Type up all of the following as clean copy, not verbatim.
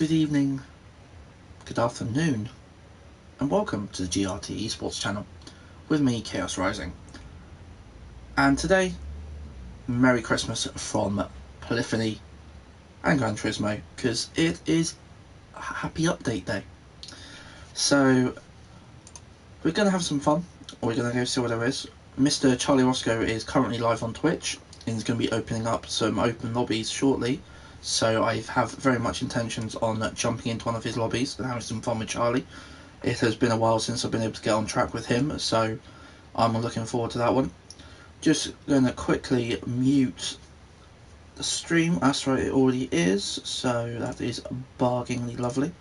Good evening, good afternoon, and welcome to the GRT Esports channel with me, Chaos Rising. And today, Merry Christmas from Polyphony and Gran Turismo, because it is a happy update day. So, we're going to have some fun, we're going to go see what there is. Mr. Charlie Roscoe is currently live on Twitch, and he's going to be opening up some open lobbies shortly. So I have very much intentions on jumping into one of his lobbies and having some fun with Charlie. It has been a while since I've been able to get on track with him, so I'm looking forward to that one. Just going to quickly mute the stream. That's right, it already is, so that is bargainingly lovely.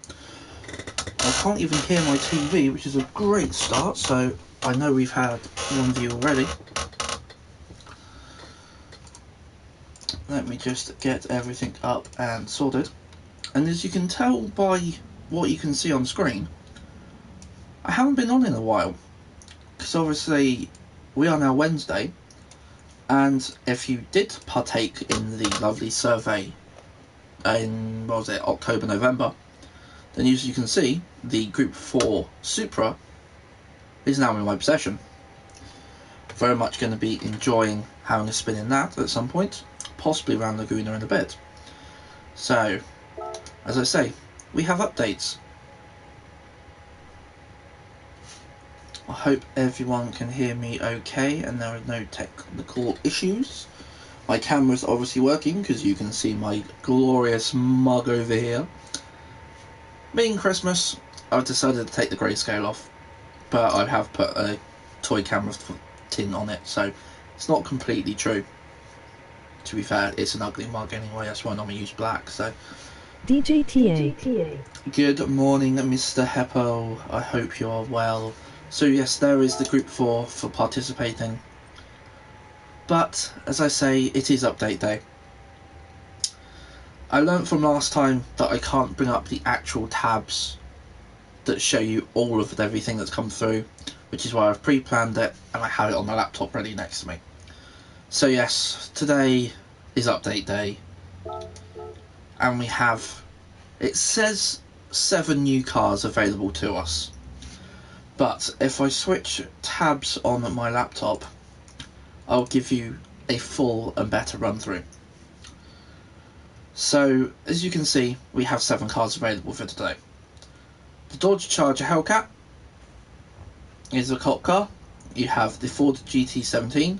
I can't even hear my TV, which is a great start, so I know we've had one view already. Let me just get everything up and sorted. And as you can tell by what you can see on screen, I haven't been on in a while, because obviously we are now Wednesday, and if you did partake in the lovely survey in, what was it, October, November, then as you can see, the Group 4 Supra is now in my possession. Very much going to be enjoying having a spin in that at some point, possibly around Laguna in a bit. So, as I say, we have updates. I hope everyone can hear me okay and there are no technical issues. My camera's obviously working because you can see my glorious mug over here. Being Christmas, I've decided to take the grayscale off, but I have put a toy camera tin on it, so it's not completely true. To be fair, it's an ugly mug anyway, that's why I normally use black. So DJTA. Good morning, Mr. Heppo. I hope you are well. So yes, there is the Group 4 for participating. But, as I say, it is update day. I learnt from last time that I can't bring up the actual tabs that show you all of everything that's come through, which is why I've pre-planned it and I have it on my laptop ready next to me. So yes, today is update day. And we have, it says 7 new cars available to us. But if I switch tabs on my laptop, I'll give you a full and better run through. So, as you can see, we have 7 cars available for today. The Dodge Charger Hellcat is a cop car. You have the Ford GT17,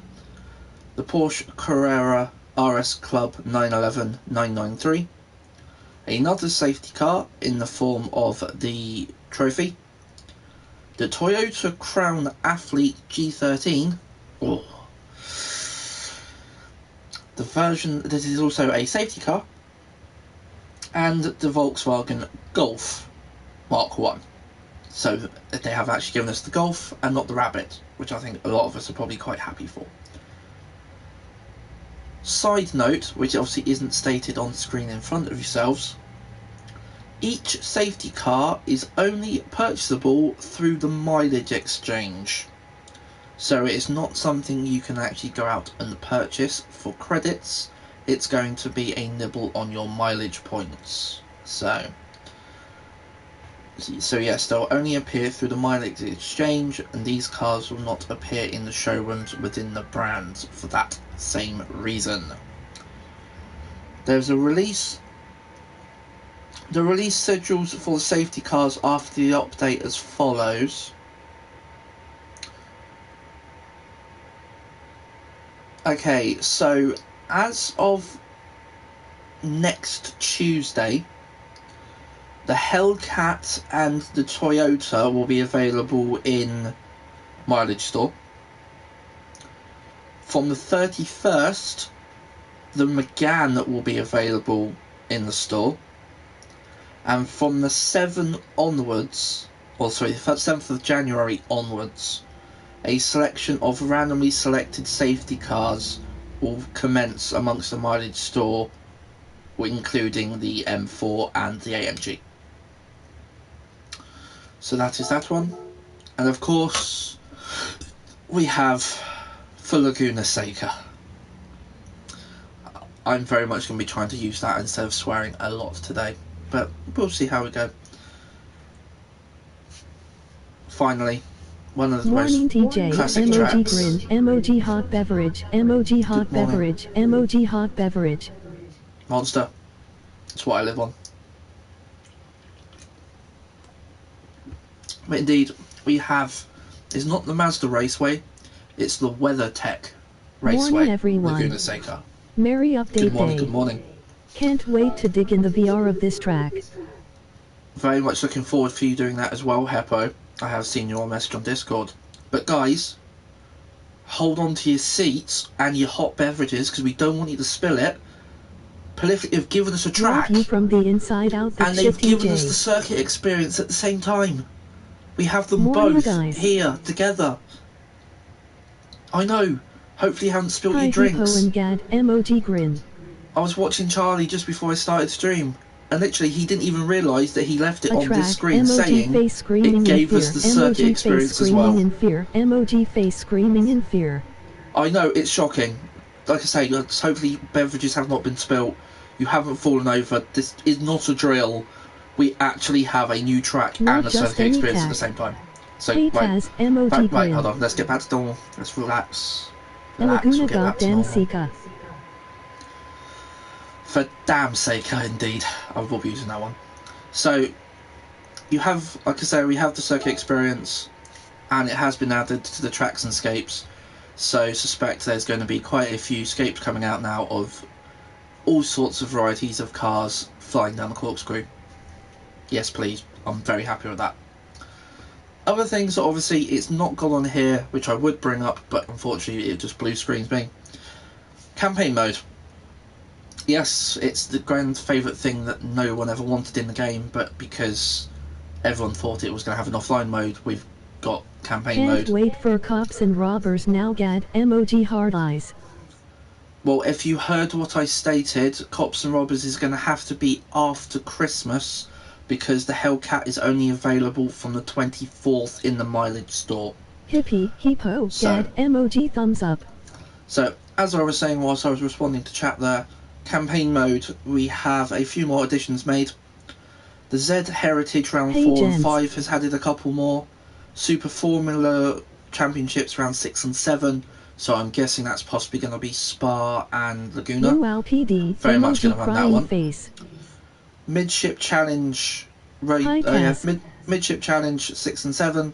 the Porsche Carrera RS Club 911 993, another safety car in the form of the Trophy, the Toyota Crown Athlete G13, the version that is also a safety car, and the Volkswagen Golf Mark 1. So they have actually given us the Golf and not the Rabbit, which I think a lot of us are probably quite happy for. Side note, which obviously isn't stated on screen in front of yourselves, each safety car is only purchasable through the mileage exchange. So it's not something you can actually go out and purchase for credits. It's going to be a nibble on your mileage points. So yes, they'll only appear through the mileage exchange, and these cars will not appear in the showrooms within the brands for that same reason. There's a release. The release schedules for the safety cars after the update as follows. Okay, so as of next Tuesday, the Hellcat and the Toyota will be available in mileage store. From the 31st, the Megane will be available in the store. And from the 7th onwards, the 7th of January onwards, a selection of randomly selected safety cars will commence amongst the mileage store, including the M4 and the AMG. So that is that one. And of course, we have for Laguna Seca. I'm very much going to be trying to use that instead of swearing a lot today. but we'll see how we go. Finally, one of the Morning most TJ, classic emoji tracks. grin, emoji hot beverage, emoji hot beverage, emoji hot beverage. Monster. That's what I live on. But indeed, we have, it's not the Mazda Raceway, it's the WeatherTech Raceway. Morning everyone. Laguna Seca. Merry update Good morning, day. good morning. Can't wait to dig in the VR of this track. Very much looking forward for you doing that as well, Heppo. I have seen your message on Discord. But guys, hold on to your seats and your hot beverages because we don't want you to spill it. Prolific have given us a track, Love you from the inside out, and they've given us the circuit experience at the same time. We have them both here together. I know. Hopefully you haven't spilled your drinks. And Gad, emoji grin. I was watching Charlie just before I started stream, and literally he didn't even realise that he left it on this screen saying it gave us the circuit experience as well. Emoji face screaming in fear. I know, it's shocking. Like I say, hopefully beverages have not been spilt. You haven't fallen over. This is not a drill. We actually have a new track and a circuit experience at the same time. So, right, hold on. Let's get back to normal. Let's relax. Laguna Seca. For damn sake, indeed. I will be using that one. So, you have, like I say, we have the circuit experience, and it has been added to the tracks and scapes. So, suspect there's going to be quite a few scapes coming out now of all sorts of varieties of cars flying down the corkscrew. Yes, please. I'm very happy with that. Other things, obviously, it's not got on here, which I would bring up, but unfortunately it just blue screens me. Campaign mode. Yes, it's the grand favourite thing that no one ever wanted in the game, but because everyone thought it was going to have an offline mode, we've got campaign mode. Can't wait for cops and robbers now, Gad, emoji hard eyes. Well, if you heard what I stated, cops and robbers is going to have to be after Christmas, because the Hellcat is only available from the 24th in the mileage store. Hippie, hippo, Gad, emoji thumbs up. So, as I was saying whilst I was responding to chat there, campaign mode, we have a few more additions made. The Z Heritage Round 4 and 5 has added a couple more. Super Formula Championships Round 6 and 7, so I'm guessing that's possibly going to be Spa and Laguna. Wow, PD, very much going to run that one. Face. Midship Challenge, Midship Challenge 6 and 7,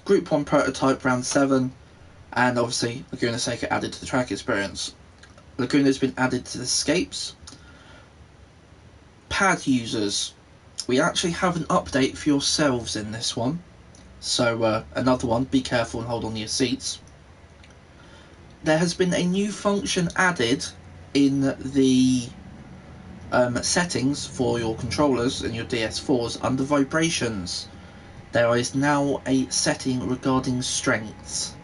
Group 1 Prototype Round 7, and obviously Laguna Seca added to the track experience. Laguna's been added to the escapes. Pad users, we actually have an update for yourselves in this one. So another one, be careful and hold on to your seats. There has been a new function added in the settings for your controllers and your DS4s under vibrations. There is now a setting regarding strengths.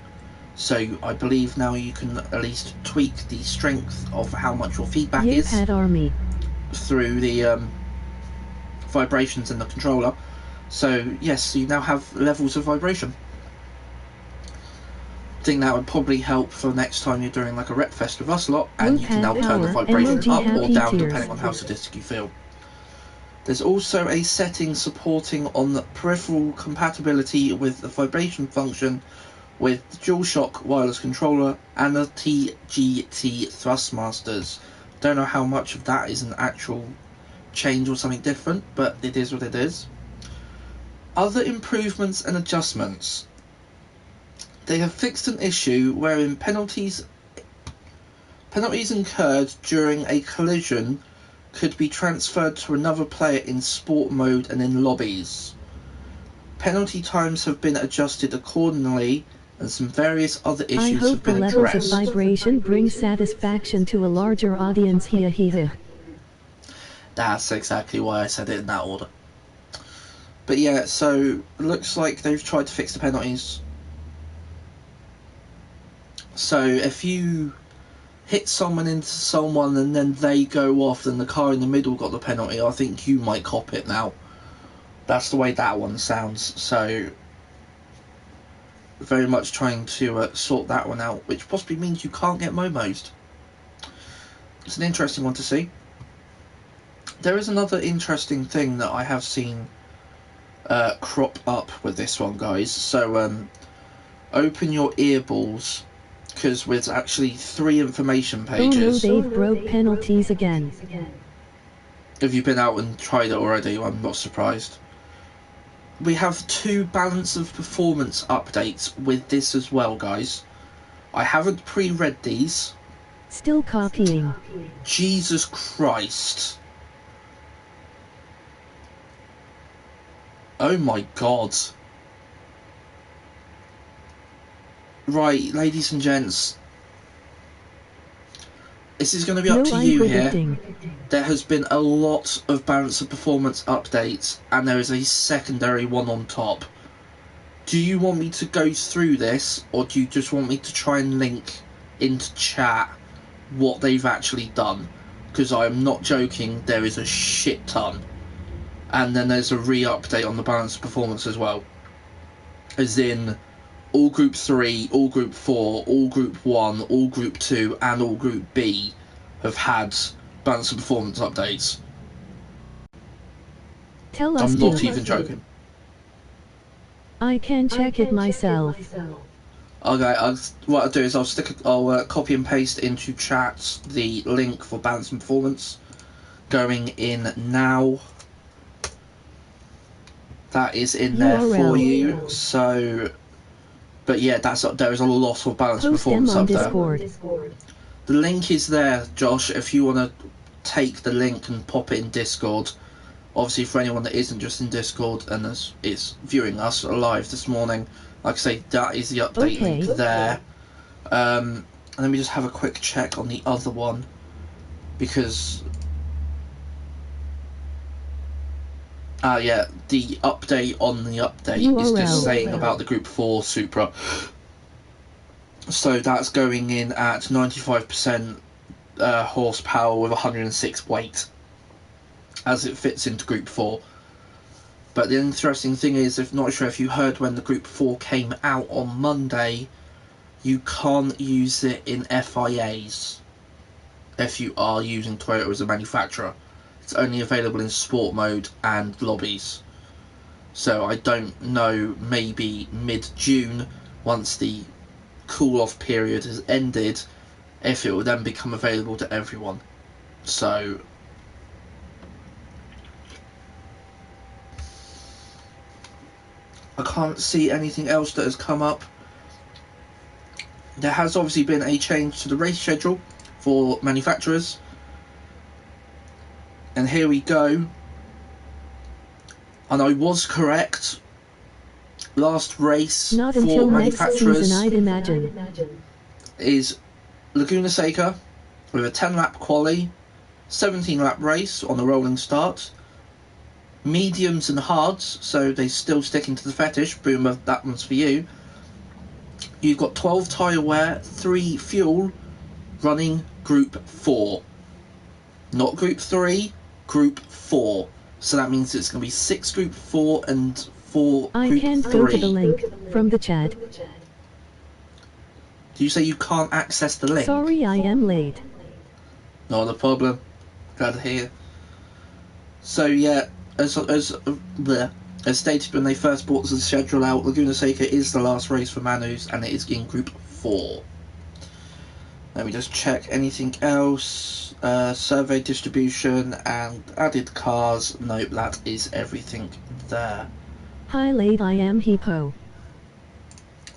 So I believe now you can at least tweak the strength of how much your feedback is through the vibrations in the controller. So yes, you now have levels of vibration. I think that would probably help for next time you're doing like a rep fest with us lot, and you can now turn the vibration up or down depending on how sadistic you feel. There's also a setting supporting on the peripheral compatibility with the vibration function with the DualShock wireless controller and the TGT Thrustmasters. Don't know how much of that is an actual change or something different, but it is what it is. Other improvements and adjustments. They have fixed an issue wherein penalties incurred during a collision could be transferred to another player in sport mode and in lobbies. Penalty times have been adjusted accordingly, and some various other issues have been addressed. I hope the levels of vibration bring satisfaction to a larger audience. That's exactly why I said it in that order. But yeah, so it looks like they've tried to fix the penalties. So if you hit someone into someone and then they go off and the car in the middle got the penalty, I think you might cop it now. That's the way that one sounds. So very much trying to sort that one out, which possibly means you can't get momosed. It's an interesting one to see. there is another interesting thing that I have seen crop up with this one, guys. So open your earballs, because with actually 3 information pages. Oh no, they've broke penalties again. If you've been out and tried it already, I'm not surprised. We have 2 balance of performance updates with this as well, guys. I haven't pre-read these. Still copying. Jesus Christ. Oh my god. Right, ladies and gents. This is going to be up to you here. There has been a lot of balance of performance updates, and there is a secondary one on top. Do you want me to go through this, or do you just want me to try and link into chat what they've actually done? Because I am not joking, there is a shit ton. And then there's a re-update on the balance of performance as well. As in, all Group 3, all Group 4, all Group 1, all Group 2, and all Group B have had balance of performance updates. Tell us I'm not even joking. I can check it myself. Okay, what I'll do is I'll copy and paste into chat the link for balance and performance. Going in now. That is in there for you. So, but yeah, there is a lot of balance and performance up there. The link is there, Josh. If you want to take the link and pop it in Discord. Obviously, for anyone that isn't just in Discord and is viewing us live this morning, like I say, that is the update link there. And let me just have a quick check on the other one, because yeah, the update on the update is just saying about the Group 4 Supra. So that's going in at 95% horsepower with 106 weight, as it fits into Group 4. But the interesting thing is, not sure if you heard when the Group 4 came out on Monday, you can't use it in FIAs if you are using Toyota as a manufacturer. It's only available in sport mode and lobbies. So I don't know, maybe mid-June, once the cool-off period has ended, if it will then become available to everyone. So I can't see anything else that has come up. There has obviously been a change to the race schedule for manufacturers. And here we go. And I was correct. Last race Not for until manufacturers next season, I'd imagine. is Laguna Seca with a 10-lap quali, 17-lap race on a rolling start. Mediums and hards, so they're still sticking to the fetish. Boomer, that one's for you. You've got 12 tyre wear, 3 fuel, running Group 4. Not Group 3, Group 4. So that means it's going to be 6 Group 4 and 4 Group 3. I can't go to the link from the chat. Do you say you can't access the link? Sorry, I am late. Not a problem. Glad to hear. So yeah, as stated when they first brought the schedule out, Laguna Seca is the last race for Manus, and it is in Group 4. Let me just check anything else. Survey distribution and added cars. Nope, that is everything there. Hi, late I am Hippo.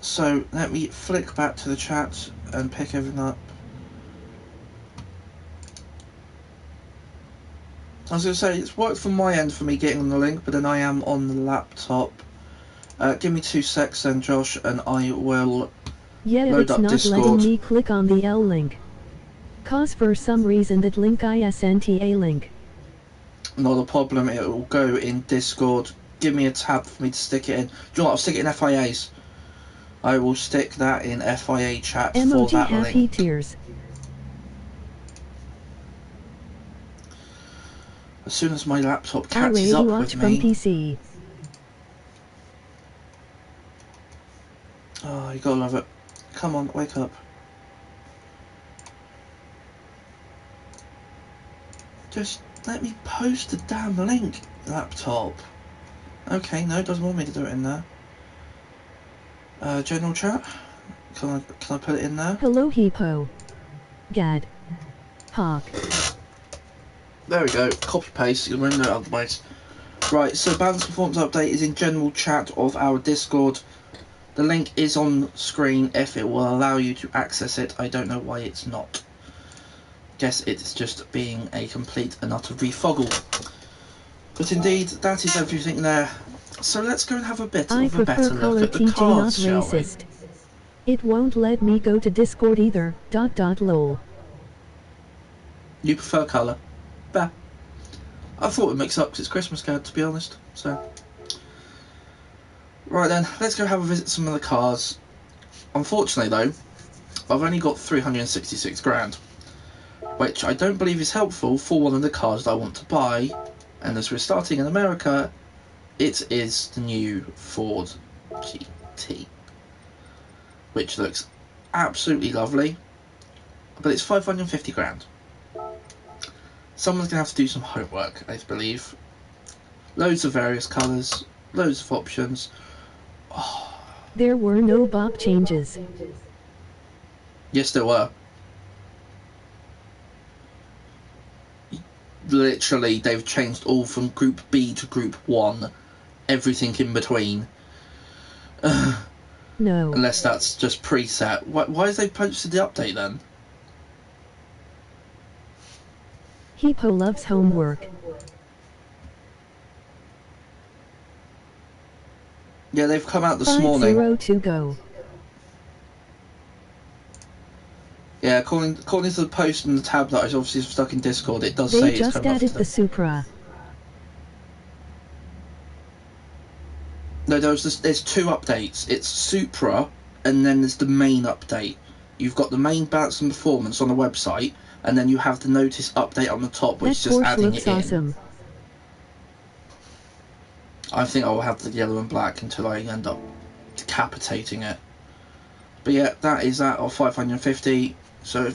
So let me flick back to the chat and pick everything up. I was going to say, it's worked from my end for me getting on the link, but then I am on the laptop. Give me 2 secs then, Josh, and I will load up Discord. It's not letting me click on the L link. Cause for some reason that link isn't a link. Not a problem, it will go in Discord. Give me a tab for me to stick it in. Do you know what, I'll stick it in FIAs. I will stick that in FIA chat for that link. Tears. As soon as my laptop catches up with me. From PC. Oh, you gotta love it. Come on, wake up. Just Let me post the damn link, laptop. Okay, no, it doesn't want me to do it in there. General chat. Can I put it in there? Hello Hippo. Gad. Hawk. There we go. Copy paste. You'll remember it otherwise. Right. So balance performance update is in general chat of our Discord. The link is on screen if it will allow you to access it. I don't know why it's not. Guess it's just being a complete and utter refoggle. But indeed, that is everything there. So let's go and have a bit of a better look at the cards, shall we? It won't let me go to Discord either. Lol. You prefer colour? Bah. I thought we'd mix up because it's Christmas card, to be honest. So, right then, let's go have a visit some of the cars. Unfortunately, though, I've only got 366 grand, which I don't believe is helpful for one of the cars that I want to buy. And as we're starting in America, it is the new Ford GT, which looks absolutely lovely, but it's 550 grand. Someone's going to have to do some homework, I believe. Loads of various colours, loads of options. Oh. There were no BOP changes. Yes, there were. Literally, they've changed all from Group B to Group 1. Everything in between. No. Unless that's just preset. Why has they posted the update then? Hippo loves homework. Yeah, they've come out this morning. 5-0 to go. Yeah, according to the post in the tab that is obviously stuck in Discord, it does They say it's just coming added off the Supra. No, there's two updates. It's Supra, and then there's the main update. You've got the main balance and performance on the website, and then you have the notice update on the top, which is just adding it in. Awesome. I think I will have the yellow and black until I end up decapitating it. But yeah, that is that of 550. So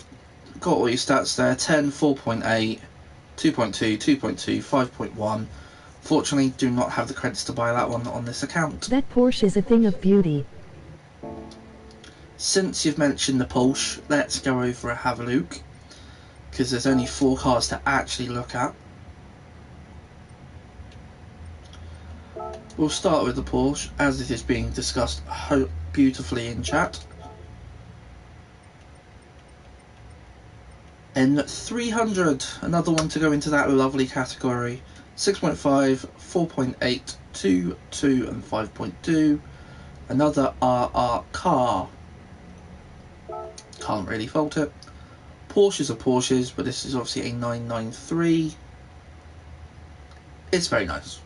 got all your stats there: 10, 4.8, 2.2, 2.2, 5.1. Fortunately, do not have the credits to buy that one on this account. That Porsche is a thing of beauty. Since you've mentioned the Porsche, let's go over and have a look, because there's only 4 cars to actually look at. We'll start with the Porsche, as it is being discussed beautifully in chat. N300, another one to go into that lovely category. 6.5, 4.8, 2, 2 and 5.2. Another RR car. Can't really fault it. Porsches are Porsches, but this is obviously a 993. It's very nice.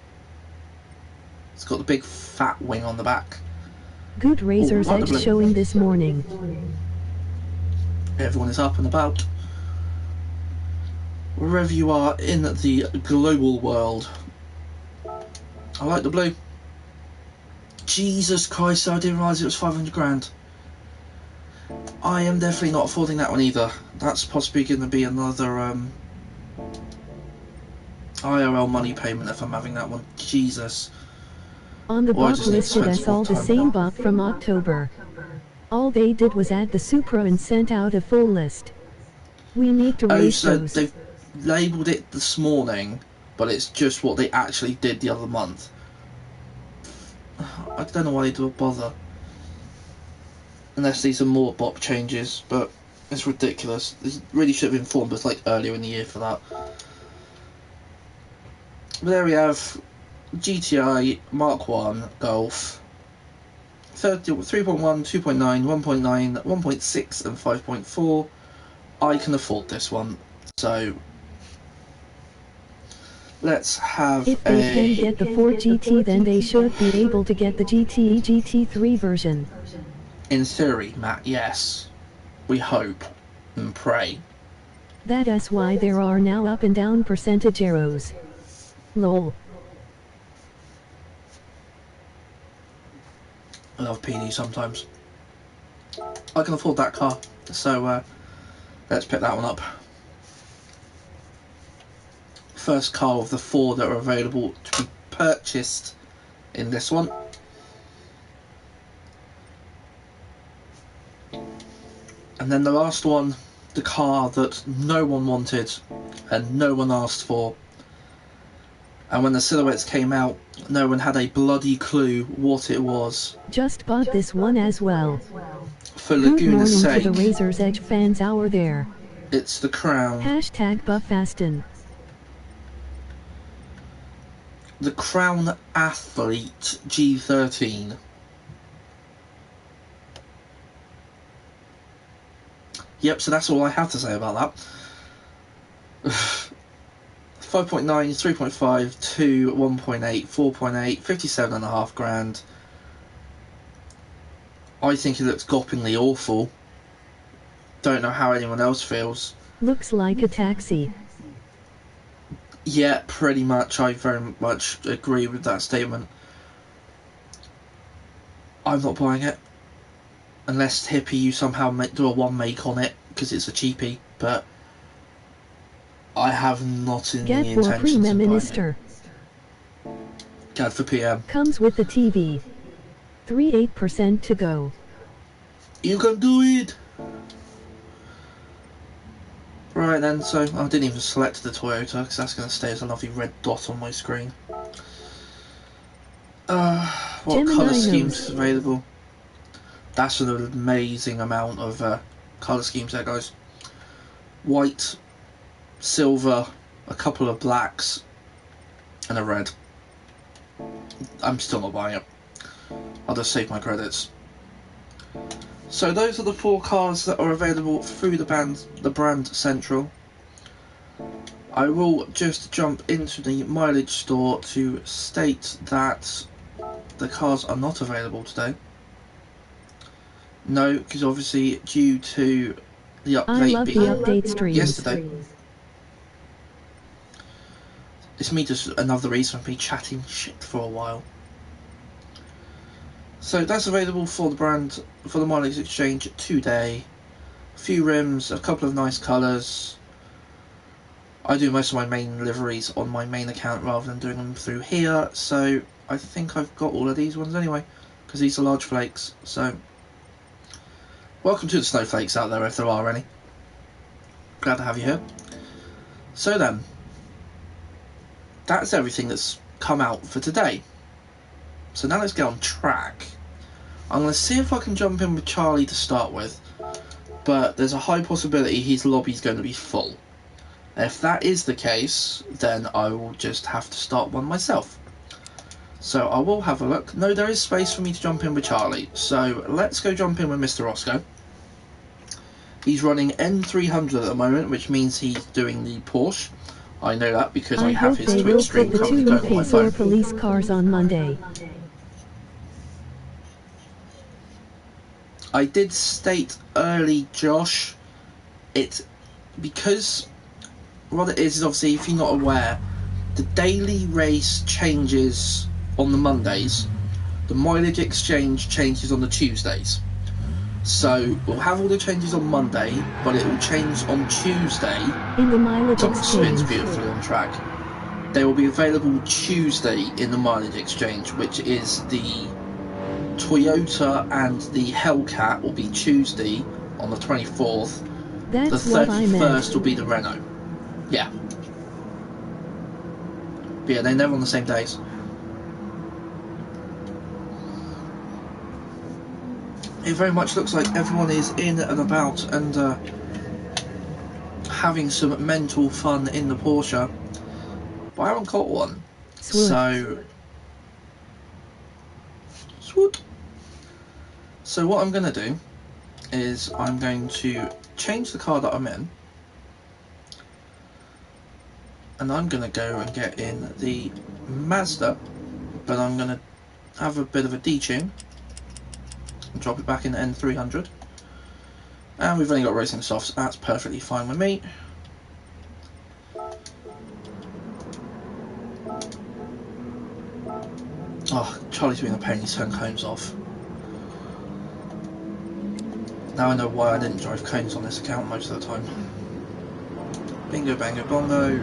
It's got the big fat wing on the back. Good Razor's Edge showing this morning. Everyone is up and about. Wherever you are in the global world. I like the blue. Jesus Christ, I didn't realise it was 500 grand. I am definitely not affording that one either. That's possibly going to be another IRL money payment if I'm having that one. Jesus. On the BOP listed as all the same BOP from October. All they did was add the Supra and sent out a full list. We need to raise those. They've labelled it this morning, but it's just what they actually did the other month. I don't know why they do bother. Unless these are more BOP changes, but it's ridiculous. They really should have informed us like earlier in the year for that. But there we have GTI Mark 1 Golf 3.1, 2.9, 1.9, 1.6 and 5.4. I can afford this one, so let's have If they can get the Ford GT, then they should be able to get the GTE GT3 version. In theory, Matt, yes. We hope and pray. That is why there are now up and down percentage arrows. Lol. I love PD sometimes. I can afford that car, so let's pick that one up. first car of the 4 that are available to be purchased in this one. And then the last one, the car that no one wanted and no one asked for. And when the silhouettes came out, no one had a bloody clue what it was. Just bought this one as well. For Laguna Seca. Good morning to the Razor's Edge fans out there. It's the Crown. Hashtag Buffaston. The Crown Athlete G13. Yep, so that's all I have to say about that. 5.9, 3.5, 2, 1.8, 4.8, 57.5 grand. I think it looks gopingly awful. Don't know how anyone else feels. Looks like a taxi. Yeah, pretty much. I very much agree with that statement. I'm not buying it. Unless Hippie you somehow do a one make on it, because it's a cheapie, but I have not in the intention of buying Minister. it. Gad for PM. Comes with the TV. 38% to go. You can do it! Right then, so I didn't even select the Toyota, because that's going to stay as a lovely red dot on my screen. What colour schemes is available? That's an amazing amount of colour schemes there, guys. White, silver, a couple of blacks, and a red. I'm still not buying it. I'll just save my credits. So those are the 4 cars that are available through the brand Central. I will just jump into the mileage store to state that the cars are not available today. No, because obviously due to the update being yesterday. It's me just another reason for me chatting shit for a while. So that's available for the brand, for the mileage exchange today. A few rims, a couple of nice colours. I do most of my main liveries on my main account rather than doing them through here, so I think I've got all of these ones anyway, because these are large flakes. So welcome to the snowflakes out there, if there are any. Glad to have you here. So then, that's everything that's come out for today. So now let's get on track. I'm going to see if I can jump in with Charlie to start with, but there's a high possibility his lobby's going to be full. If that is the case, then I will just have to start one myself. So I will have a look. No, there is space for me to jump in with Charlie, so let's go jump in with Mr. Roscoe. He's running N300 at the moment, which means he's doing the Porsche. I know that because I have his Twitch stream currently going on my phone. Police cars on Monday. I did state early, Josh, because what it is obviously, if you're not aware, the daily race changes on the Mondays, the mileage exchange changes on the Tuesdays. So we'll have all the changes on Monday, but it will change on Tuesday. In the mileage exchange. Spins beautifully on track. They will be available Tuesday in the mileage exchange, which is the Toyota and the Hellcat will be Tuesday on the 24th. That's the 31st will be the Renault. Yeah. But yeah, they're never on the same days. It very much looks like everyone is in and about and having some mental fun in the Porsche. But I haven't got one. So what I'm going to do is I'm going to change the car that I'm in, and I'm going to go and get in the Mazda, but I'm going to have a bit of a detune and drop it back in the N300. And we've only got racing softs, that's perfectly fine with me. Oh, Charlie's being a pain, he's turned cones off. Now I know why I didn't drive cones on this account most of the time. Bingo, bango, bongo.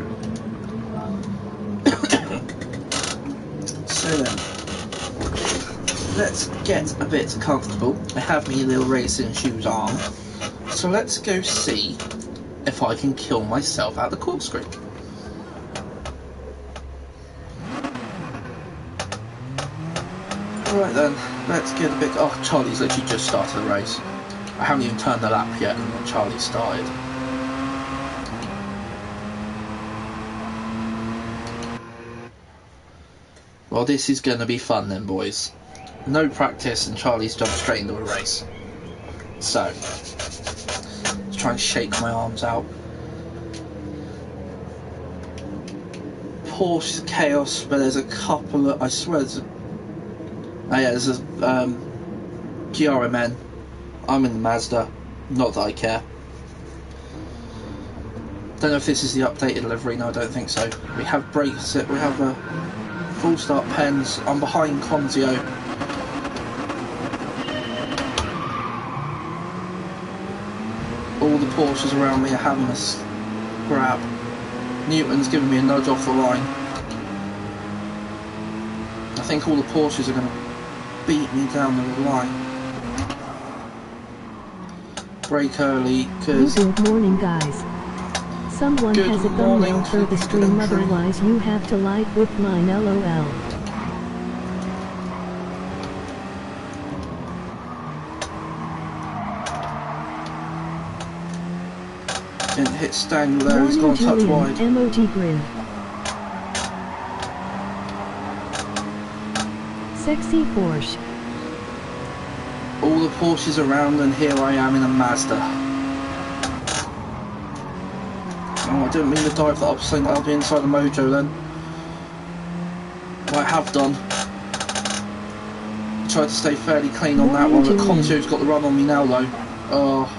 Okay then, let's get a bit comfortable. I have my little racing shoes on, so let's go see if I can kill myself out the corkscrew. Right then, let's get a bit... Oh, Charlie's literally just started the race. I haven't even turned the lap yet and Charlie started. Well, this is going to be fun then, boys. No practice and Charlie's jumped straight into a race. So, let's try and shake my arms out. Porsche chaos, but there's a couple of... I swear there's a... Oh yeah, there's a GRMN. I'm in the Mazda. Not that I care. Don't know if this is the updated livery. No, I don't think so. We have brakes. We have full start pens. I'm behind Conzio. All the Porsches around me are having a grab. Newton's giving me a nudge off the line. I think all the Porsches are going to beat me down the line. Brake early, because... Good morning, guys. Someone has a thumbnail for the stream, otherwise you have to like with mine, lol. Didn't hit Stang there, he's gone touch wide. MOT grin. Sexy Porsche. All the Porsches around and here I am in a Mazda. Oh, I didn't mean to dive that up, saying that I'll be inside the mojo then. Well, I have done. I tried to stay fairly clean on that one, but Conzio's got the run on me now though. Oh.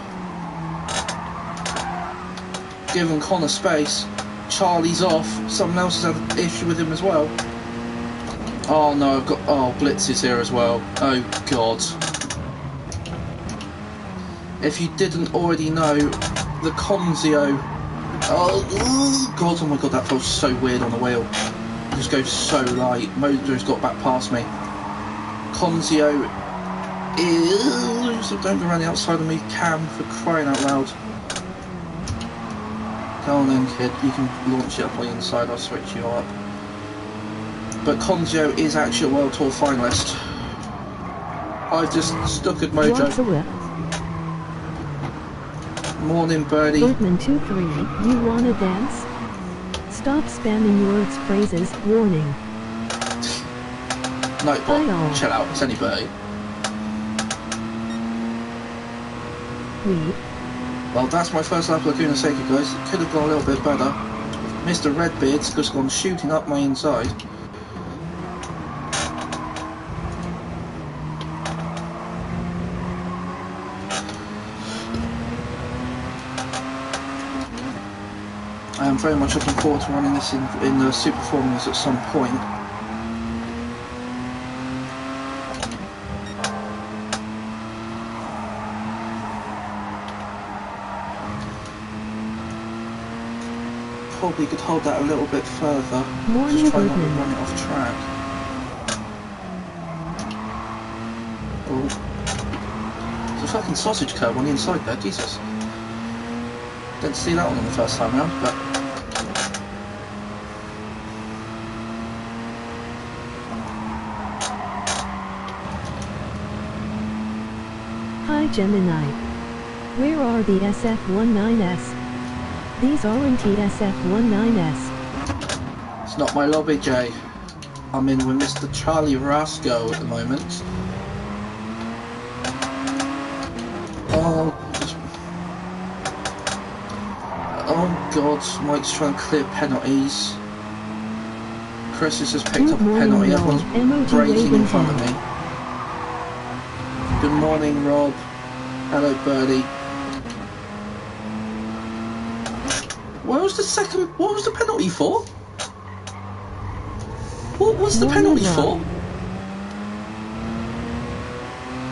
Giving Connor space. Charlie's off. Someone else has had an issue with him as well. Oh no, I've got... Oh, Blitz is here as well. Oh god. If you didn't already know, the Conzio... Oh god, oh my god, that felt so weird on the wheel. It just goes so light. Mojo's got back past me. Conzio is... Don't go around the outside of me, Cam, for crying out loud. Go on then, kid, you can launch it up on the inside, I'll switch you up. But Conzio is actually a World Tour finalist. I've just stuck at Mojo. Morning, birdie. Birdman23, you wanna dance? Stop spamming words, phrases, warning. No, but chill out, it's only birdie. Well, that's my first lap of Laguna Seca, guys. It could have gone a little bit better. Mr. Redbeard's just gone shooting up my inside. I am very much looking forward to running this in the Super Formulas at some point. Probably could hold that a little bit further. Just try not to run it off track. Oh. There's a fucking sausage curb on the inside there, Jesus. Didn't see that one on the first time round, but... Hi Gemini. Where are the SF19s? These aren't the SF19s. It's not my lobby, Jay. I'm in with Mr. Charlie Rasco at the moment. Oh god, Mike's trying to clear penalties. Chris has just picked up a penalty, everyone's braking in front of me. Good morning, Rob. Hello, Birdie. What was the penalty for? What was the penalty for?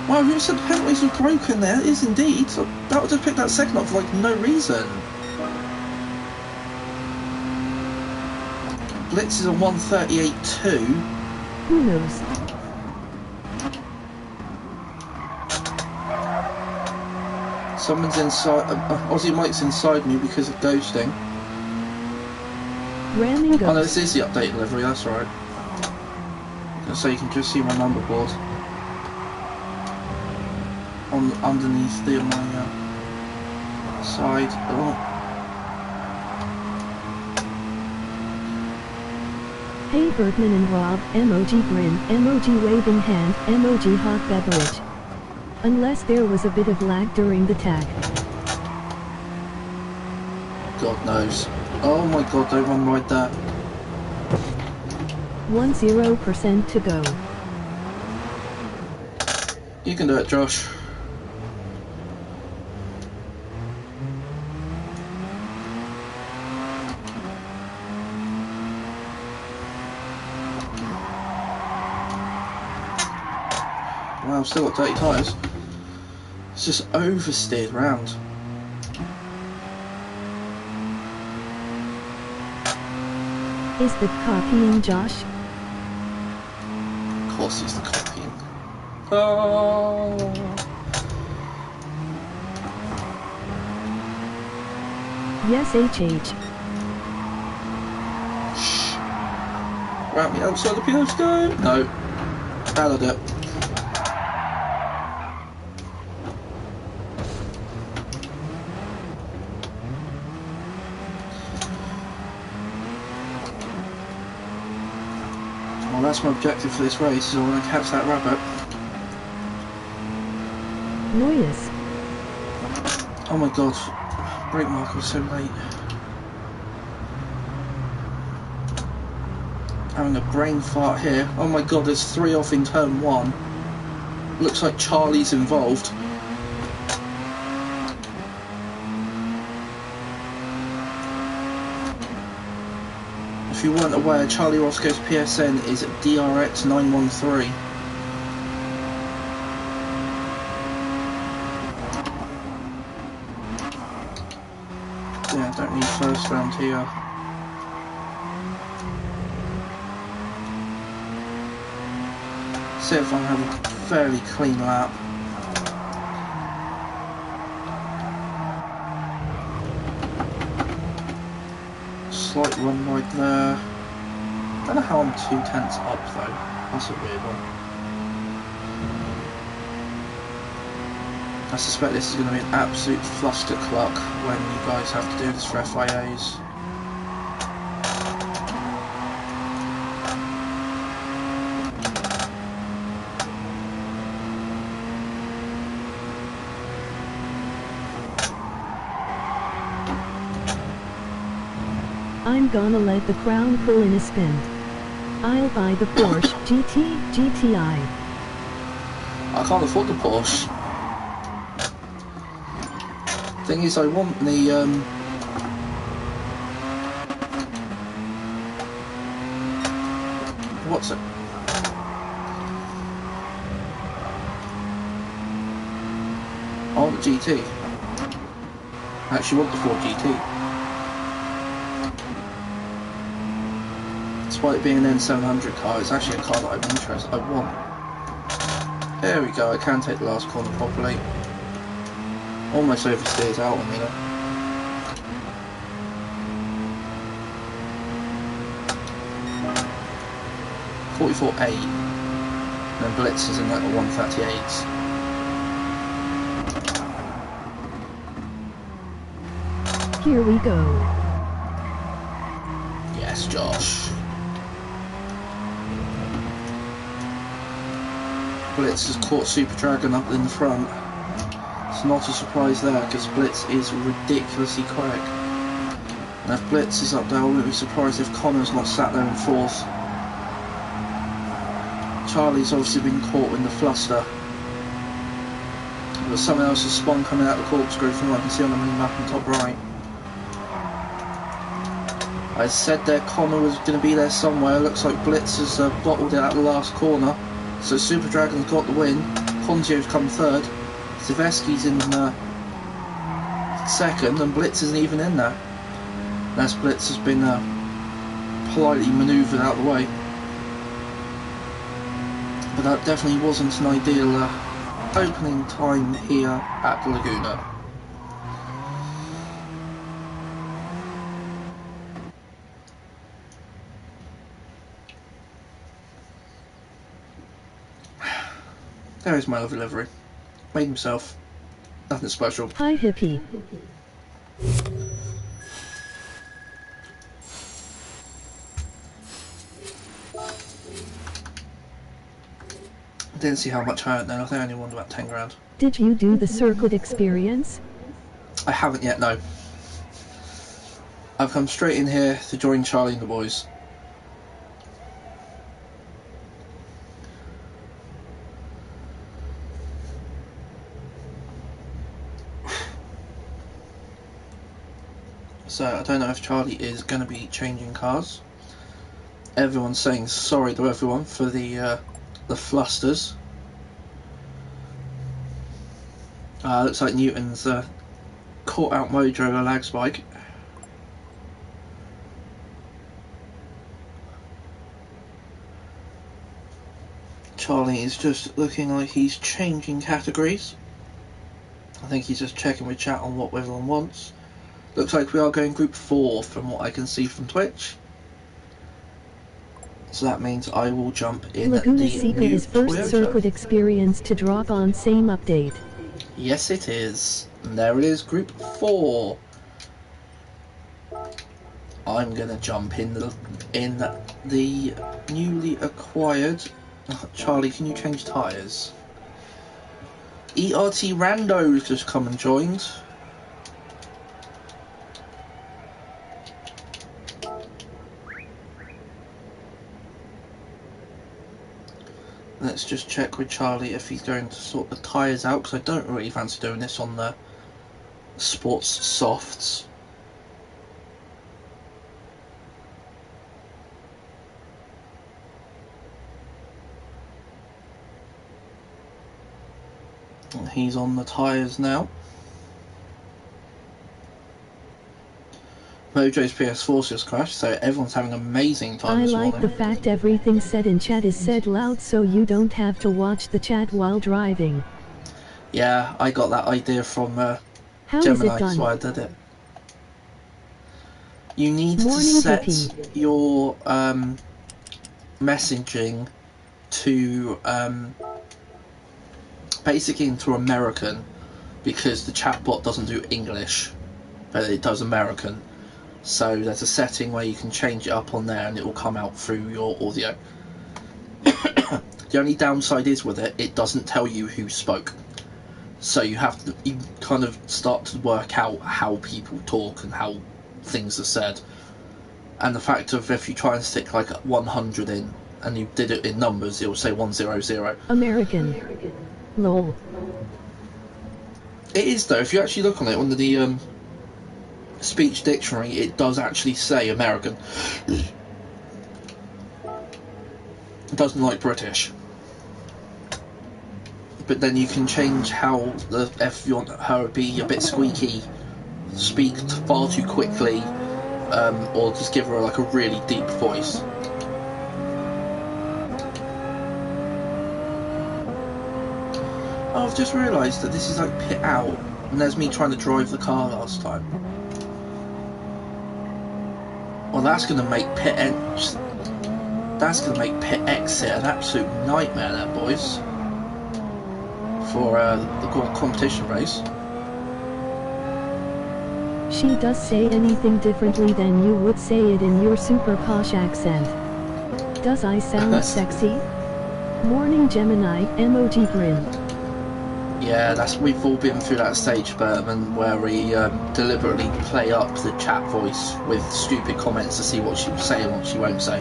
Well, you said the penalties were broken there. It is indeed. So that would have picked that second up for like no reason. Blitz is a 138.2. Who knows? Someone's inside. Aussie Mike's inside me because of ghosting. Ramming ghost. Oh no, this is the update delivery, that's right. So you can just see my number board on underneath the my side. Oh. Hey Bergman and Rob, emoji grin, emoji waving hand, emoji hot beverage. Unless there was a bit of lag during the tag. God knows. Oh my god, don't run right there. 10% to go. You can do it, Josh. Wow, I've still got dirty tyres. It's just oversteered round. Is the copying Josh? Of course he's the copying. Oh. Yes, HH. Shh. Round me outside the postcode. No. Ballad it. Well, that's my objective for this race, is I want to catch that rabbit. Noyes. Oh my god, brake marker was so late. Having a brain fart here. Oh my god, there's 3 off in turn 1. Looks like Charlie's involved. If you weren't aware, Charlie Roscoe's PSN is DRX913. Yeah, don't need first round here. See if I can have a fairly clean lap. Slight run wide there. Don't know how I'm 2/10 up though. That's a weird one. I suspect this is going to be an absolute flustercluck when you guys have to do this for FIAs. I'm gonna let the crown pull in a spin. I'll buy the Porsche GTI. I can't afford the Porsche. Thing is, I want the what's it? I want the GT. I actually want the Ford GT. Despite it being an N700 car, it's actually a car that I'm interested. I want. There we go. I can take the last corner properly. Almost oversteers out on me though. .44.8, and then Blitz is in like the 138s. Here we go. Yes, Josh. Blitz has caught Super Dragon up in the front. It's not a surprise there because Blitz is ridiculously quick. And if Blitz is up there, I wouldn't be surprised if Connor's not sat there in 4th. Charlie's obviously been caught in the fluster. But someone else has spun coming out the corkscrew from what I can see on the mini map in top right. I said there Connor was going to be there somewhere. Looks like Blitz has bottled it at the last corner. So Super Dragon's got the win. Pontio's come 3rd. Zaveski's in 2nd, and Blitz isn't even in there. Unless Blitz has been politely manoeuvred out of the way. But that definitely wasn't an ideal opening time here at the Laguna. There is my lovely livery. Made himself. Nothing special. Hi, hippie. Didn't see how much I earned then. I think I only won about 10 grand. Did you do the circuit experience? I haven't yet, no. I've come straight in here to join Charlie and the boys. So I don't know if Charlie is going to be changing cars. Everyone's saying sorry to everyone for the flusters. Looks like Newton's caught out Mojo a lag spike. Charlie is just looking like he's changing categories. I think he's just checking with chat on what everyone wants. Looks like we are going group 4 from what I can see from Twitch. So that means I will jump in Laguna the Seca new is first Toyota. circuit experience to drop on same update. Yes, it is. And there it is, group 4. I'm gonna jump in the newly acquired. Charlie, can you change tyres? ERT Rando's just come and joined. Let's just check with Charlie if he's going to sort the tyres out, because I don't really fancy doing this on the sports softs. And he's on the tyres now. Mojo's PS4 just crashed, so everyone's having an amazing time this morning. I like the fact everything said in chat is said loud so you don't have to watch the chat while driving. Yeah, I got that idea from Gemini, that's why I did it. You need to set your messaging to basically into American, because the chatbot doesn't do English, but it does American. So there's a setting where you can change it up on there and it will come out through your audio. The only downside is with it, it doesn't tell you who spoke. So you have to, you kind of start to work out how people talk and how things are said. And the fact of if you try and stick like 100 in and you did it in numbers, it will say 100. American. Lol. It is though, if you actually look on it under the speech dictionary, it does actually say American. It doesn't like British. But then you can change how if you want her to be a bit squeaky, speak far too quickly, or just give her like a really deep voice. Oh, I've just realised that this is like pit out, and there's me trying to drive the car last time. Well, that's going to make pit exit an absolute nightmare, there, boys. For the competition race. She does say anything differently than you would say it in your super posh accent. Does I sound sexy? Morning Gemini, emoji grin. Yeah, we've all been through that stage, Bertman, where we deliberately play up the chat voice with stupid comments to see what she will say and what she won't say.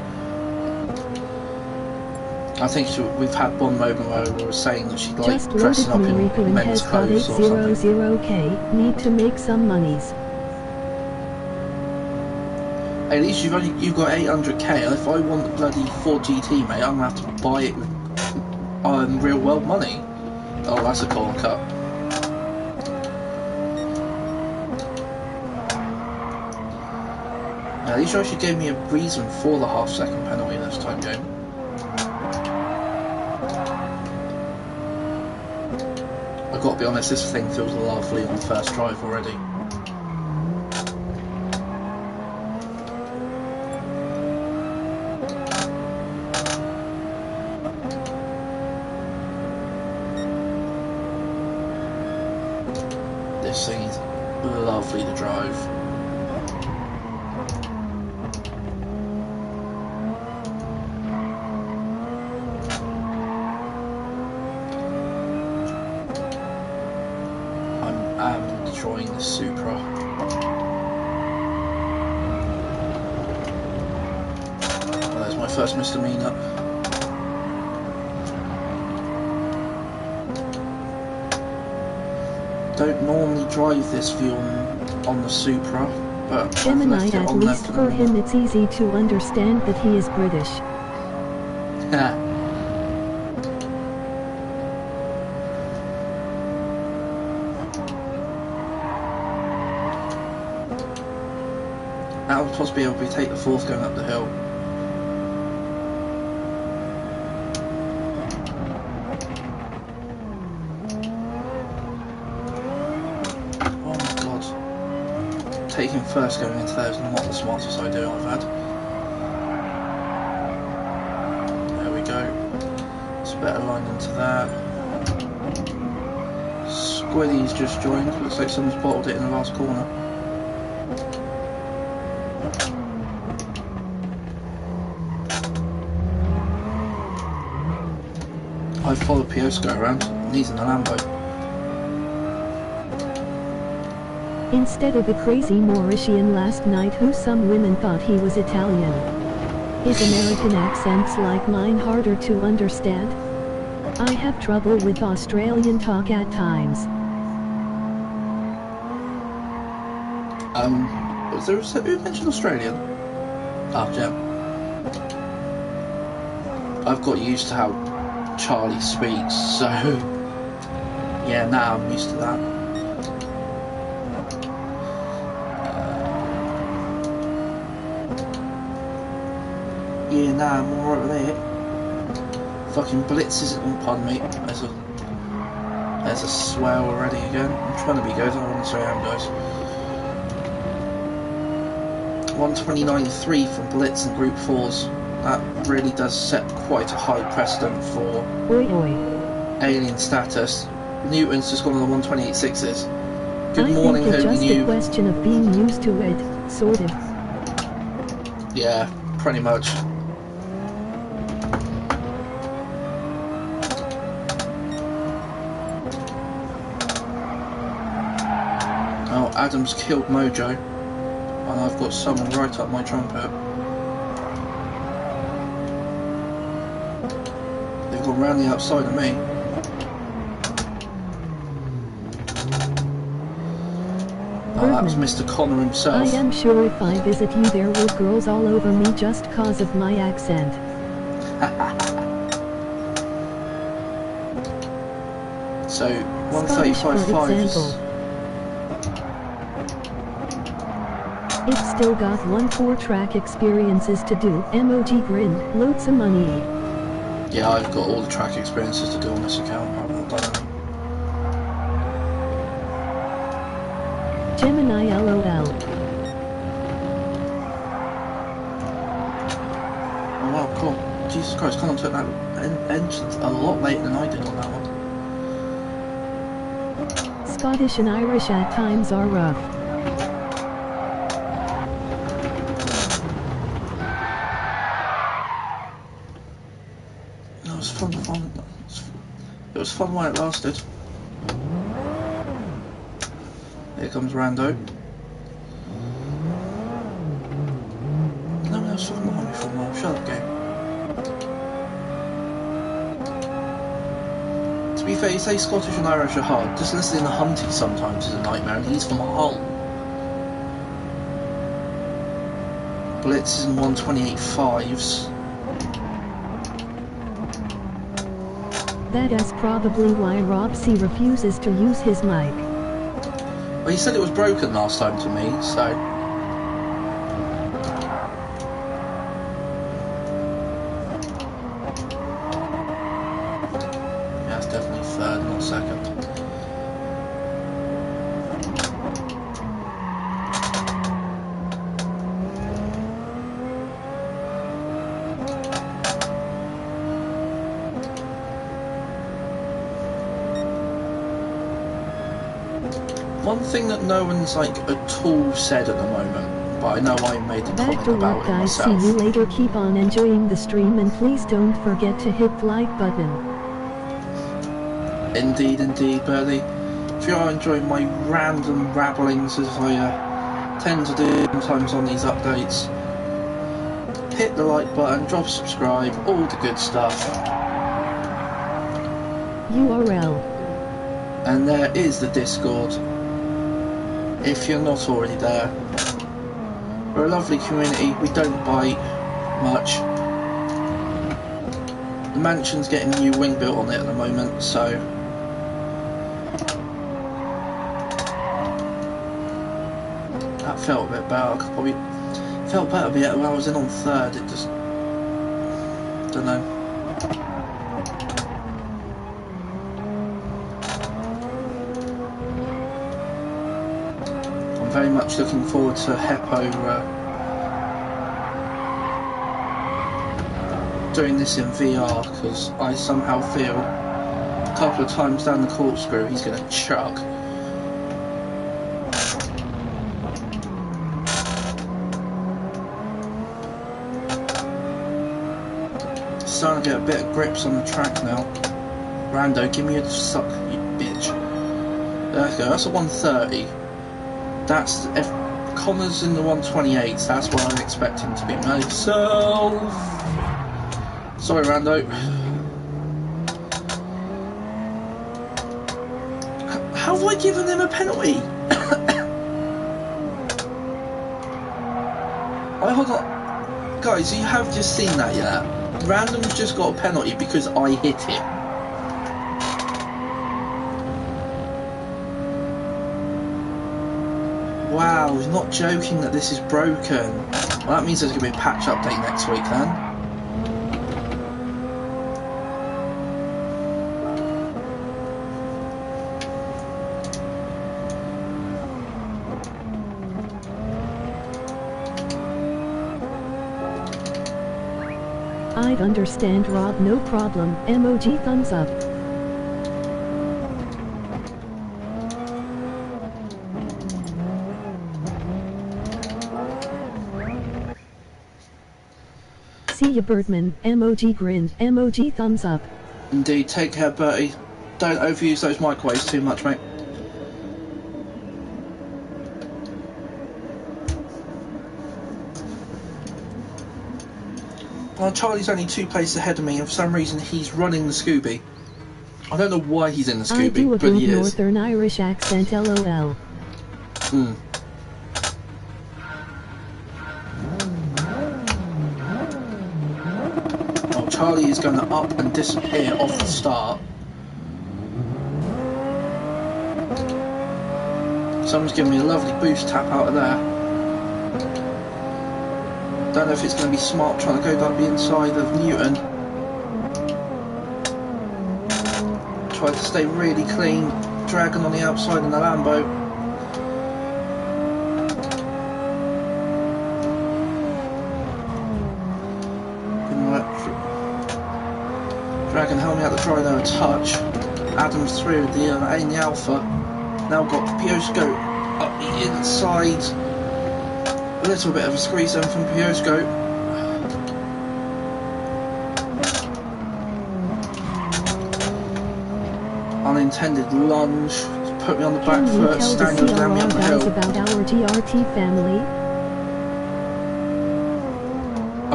I think we've had one moment where we were saying that she'd like dressing up in men's clothes or something. 800K, need to make some monies. At least you've got 800k. If I want the bloody Ford GT, mate, I'm gonna have to buy it with real world money. Oh, that's a corn cut. At least you actually gave me a reason for the half-second penalty this time, game. I've got to be honest, this thing feels lovely on the first drive already. This thing is lovely to drive. I'm enjoying the Supra. Well, there's my first misdemeanor. Don't normally drive this view on the Supra, but Gemini, at least for him it's easy to understand that he is British. That would possibly be able to take the fourth going up the hill. Taking first going into there is not the smartest idea I've had. There we go. It's a better line into that. Squiddy's just joined. Looks like someone's bottled it in the last corner. I followed Piosco around and he's in the Lambo. Instead of a crazy Mauritian last night who some women thought he was Italian. His American accent's like mine, harder to understand. I have trouble with Australian talk at times. Was there who mentioned Australian? Oh, Jem. I've got used to how Charlie speaks, so yeah, now I'm used to that. Yeah, nah, I'm alright with it. Fucking Blitz isn't. Oh, pardon me. There's a swell already again. I'm trying to be good. I want to say I am, guys. 129.3 from Blitz and Group 4s. That really does set quite a high precedent for alien status. Newton's just gone on the 128.6s. Good morning, I think it's just you. a question of being used to it, sort of. Yeah, pretty much. Oh, Adam's killed Mojo, and I've got someone right up my trumpet. They've gone round the outside of me. Oh, that was Mr. Connor himself. I am sure if I visit you there will girls all over me just cause of my accent. So, Scottish, for 135.5 example. It's still got 4 track experiences to do. MOG grin, loads of money. Yeah, I've got all the track experiences to do on this account. I've not done any. Gemini LOL. Oh wow, cool. Jesus Christ, Connor took that entrance a lot later than I did on that one. Scottish and Irish at times are rough. It was fun. It was fun while it lasted. Here comes Rando. No one else fucking behind me for a while. Shut up, game. To be fair, you say Scottish and Irish are hard. Just listening to Hunty sometimes is a nightmare, and he's from Hull. Blitz is in 128.5s. That is probably why Rob C refuses to use his mic. Well, he said it was broken last time to me, so... Yeah, it's definitely third, not second. One thing that no one's like at all said at the moment, but I know I made a Back comment to about work, it guys. See myself. you later. Keep on enjoying the stream and please don't forget to hit the like button. Indeed, indeed, Birdie. If you are enjoying my random rabblings as I tend to do sometimes on these updates, hit the like button, drop a subscribe, all the good stuff. URL. And there is the Discord, if you're not already there. We're a lovely community, we don't bite much. The mansion's getting a new wing built on it at the moment, so that felt a bit better. I could probably felt better when I was in on third. It just don't know. I'm very much looking forward to Heppo doing this in VR, because I somehow feel a couple of times down the corkscrew he's going to chuck. Starting to get a bit of grips on the track now. Rando, give me a suck, you bitch. There we go, that's a 130. That's, if Connor's in the 128s, that's what I'm expecting to be myself. Sorry, Rando. How have I given him a penalty? Hold on. Guys, you have just seen that, yeah? Random's just got a penalty because I hit him. Wow, he's not joking that this is broken. Well, that means there's going to be a patch update next week then. I'd understand, Rob, no problem. MOG thumbs up. See ya, Birdman. MOG grin. MOG thumbs up. Indeed, take care, Bertie. Don't overuse those microwaves too much, mate. Well, Charlie's only 2 places ahead of me, and for some reason he's running the Scooby. I don't know why he's in the Scooby, I do a but he good is. Northern Irish accent, LOL. Oh, Charlie is going to up and disappear off the start. Someone's giving me a lovely boost tap out of there. Don't know if it's going to be smart trying to go down the inside of Newton. Try to stay really clean. Dragon on the outside in the Lambo. Dragon held me out the dry there a touch. Adams through the in the Alpha. Now got Piosco up the inside. A little bit of a squeeze then from Piosco. Unintended lunge. Put me on the back foot. Stan goes down me up the hill. About our GRT family?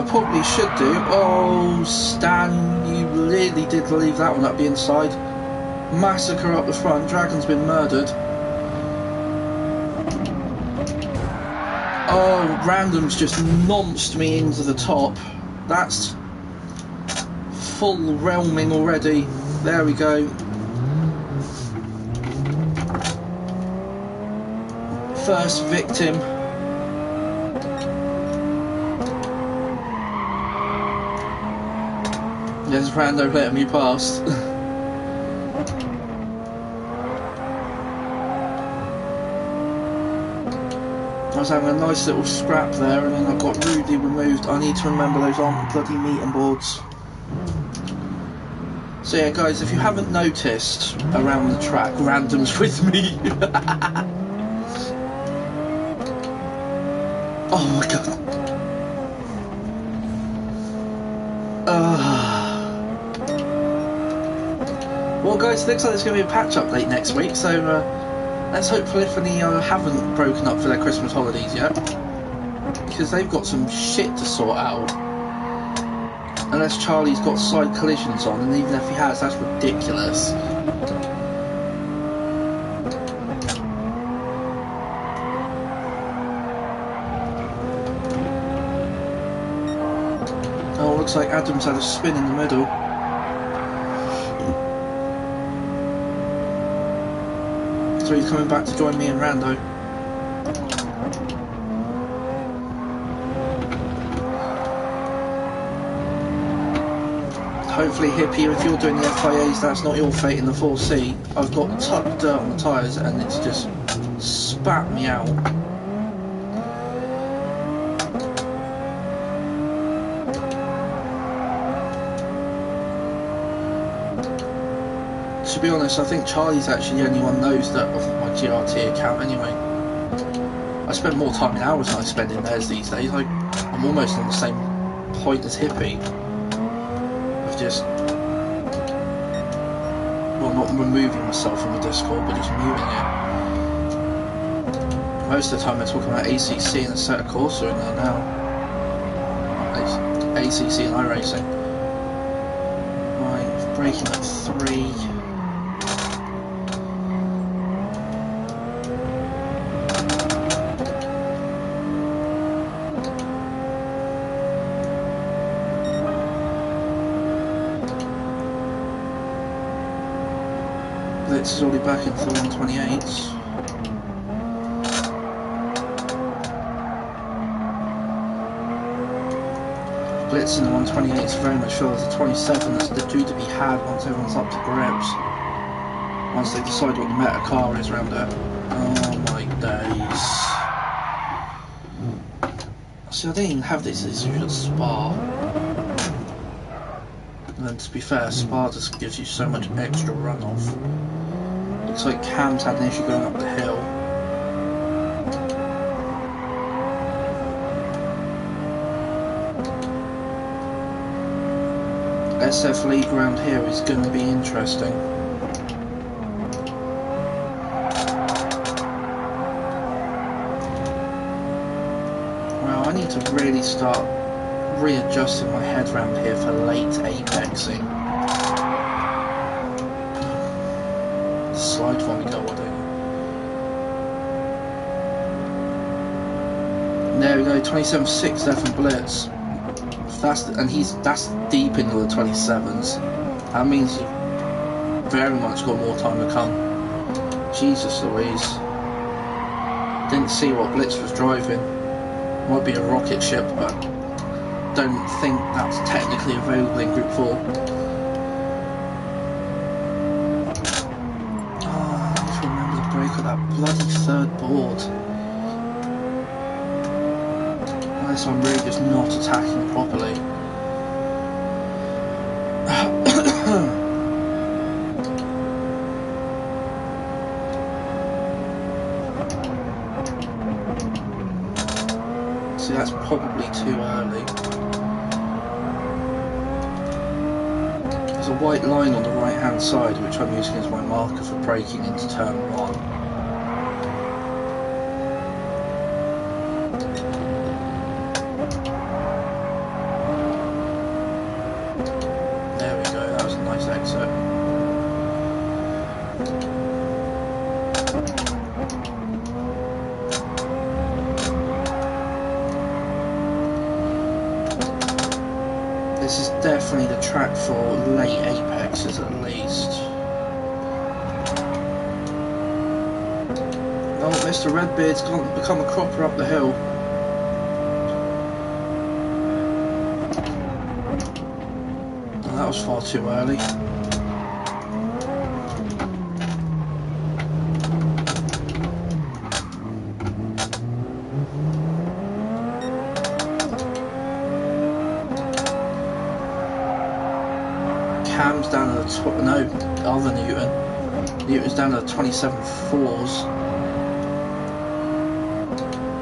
I probably should do. Oh, Stan, you really did leave that one up the inside. Massacre up the front. Dragon's been murdered. Oh, Random's just nonced me into the top. That's full realming already. There we go. First victim. There's Rando letting me past. I was having a nice little scrap there and then I got rudely removed. I need to remember those aren't bloody meeting boards. So yeah, guys, if you haven't noticed around the track, random's with me. Oh my god. Well, guys, it looks like there's going to be a patch update next week, so let's hope Polyphony haven't broken up for their Christmas holidays yet, because they've got some shit to sort out. Unless Charlie's got side collisions on, and even if he has, that's ridiculous. Oh, looks like Adam's had a spin in the middle. So he's coming back to join me and Rando. Hopefully, Hippie, if you're doing the FIAs, that's not your fate in the 4C. I've got tucked dirt on the tyres and it's just spat me out. To be honest, I think Charlie's actually the only one knows that of my GRT account anyway. I spend more time in hours than I spend in theirs these days. I'm almost on the same point as Hippie. Just, well, not removing myself from the Discord, but just muting it. Most of the time they're talking about ACC and Assetto Corza in there now. ACC and iRacing. Right, braking at 3. Blitz is already back into the 128s. Blitz in the 128s very much feels the 27 that's due to be had once everyone's up to grips. Once they decide what the meta car is around there. Oh my days. See, I didn't even have this issue at Spa. And then to be fair, Spa just gives you so much extra runoff. Looks like Cam's had an issue going up the hill. SF lead round here is going to be interesting. Well, I need to really start readjusting my head round here for late apexing. Slide for me, go, I don't. There we go, 27.6 there from Blitz. That's deep into the 27s. That means you've very much got more time to come. Jesus Louise. Didn't see what Blitz was driving. Might be a rocket ship, but don't think that's technically available in Group 4. Oh, I need to remember to brake at that bloody third board. Unless I'm really just not attacking properly. See, that's probably too early. There's a white line on the right hand side which I'm using as my marker for braking into turn 1. There we go, that was a nice exit. This is definitely the track for late apexes at least. Oh, Mr. Redbeard's become a cropper up the hill. Oh, that was far too early. Cam Sam's down to the other Newton's down to 27.4s.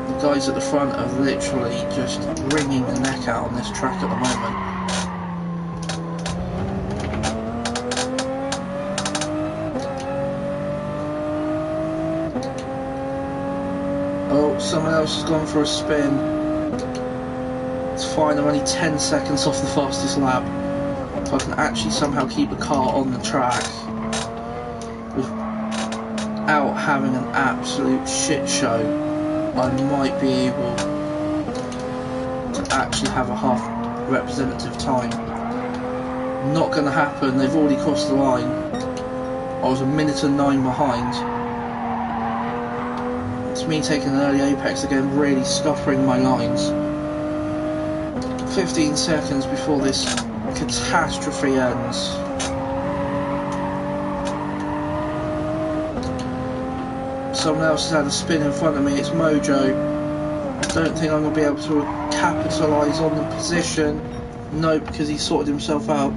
The guys at the front are literally just wringing the neck out on this track at the moment. Oh, someone else has gone for a spin. It's fine, I'm only 10 seconds off the fastest lap. If I can actually somehow keep the car on the track without having an absolute shit show, I might be able to actually have a half representative time. Not going to happen, they've already crossed the line. I was 1:09 behind. It's me taking an early apex again, really scuppering my lines. 15 seconds before this catastrophe ends. Someone else has had a spin in front of me, it's Mojo. Don't think I'm going to be able to capitalise on the position. No, because he sorted himself out.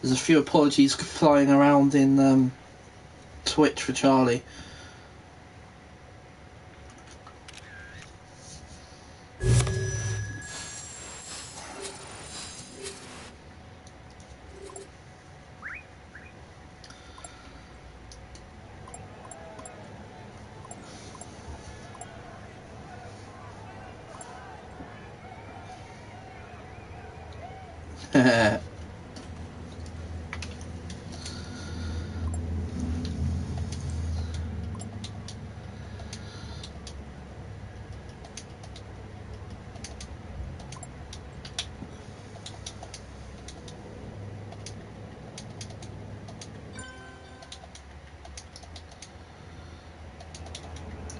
There's a few apologies flying around in Twitch for Charlie.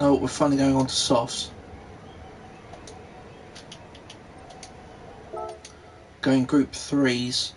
Oh, we're finally going on to softs. Going group 3s.